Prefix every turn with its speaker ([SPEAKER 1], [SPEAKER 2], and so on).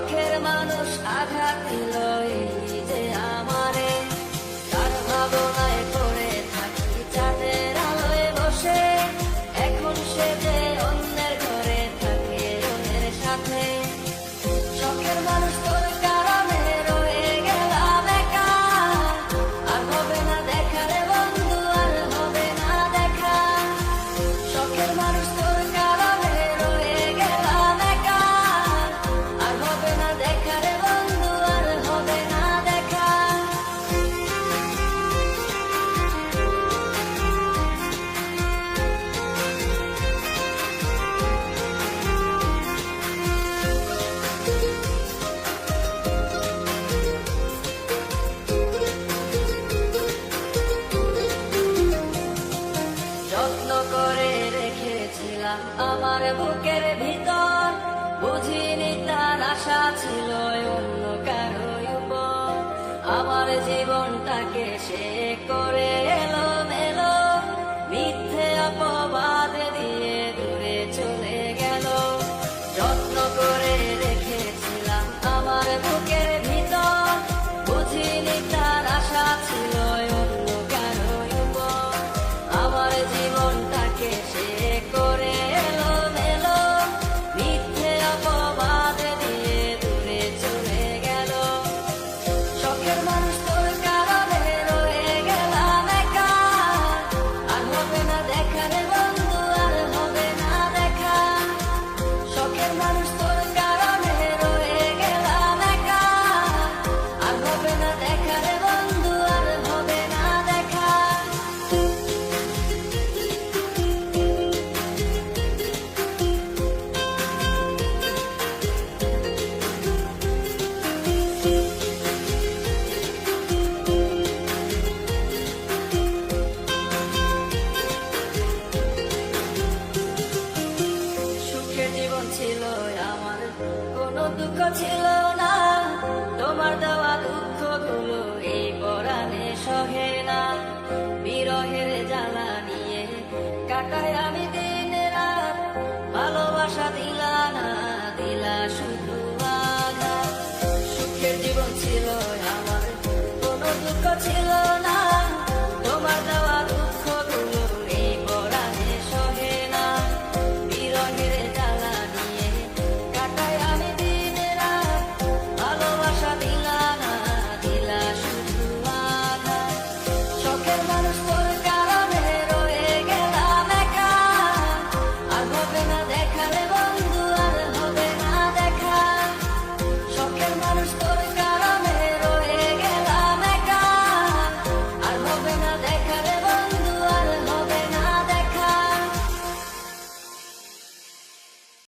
[SPEAKER 1] শখের মানুষ আঘাত দিল এই যে আমারে, তার ভাবনায় পড়ে থাকি চাঁদের আলোয় বসে, এখন সে যে অন্যের ঘরে থাকে অন্যের সাথে। শখের মানুষ তোর কারণে রয়ে গেলাম একা, আর হবে না দেখা রে বন্ধু, আর হবে না দেখা। শখের মানুষ তোর কারণে রয়ে গেলাম একা, আর হবে না দেখা রে বন্ধু, আর হবে না দেখা। যত্ন করে রেখেছিলাম আমার বুকের ভিতর, বুঝিনি তার আশা ছিল অন্য কারো উপর। আমার জীবনটাকে সে করে এলো মেলো, মিথ্যে অপবাদ দিয়ে দূরে চলে গেল। যত্ন করে রেখেছিলাম আমার বুকের ভিতর, বুঝিনি তার আশা ছিল অন্য কারো উপর। আমার জীবনটাকে সে করে এলো মেলো, মিথ্যে অপবাদ দিয়ে দূরে চলে গেল। শখের মানুষ তোর কারণে রয়ে গেলাম একা, আর হবে না দেখা রে বন্ধু, আর হবে না দেখা। শখের মানুষ তোর কারণে রয়ে গেলাম একা, আর হবে না দেখা রে বন্ধু, আর হবে না দেখা। সুখের জীবন ছিল আমার, কোনো দুঃখ ছিল না, তোমার দেওয়া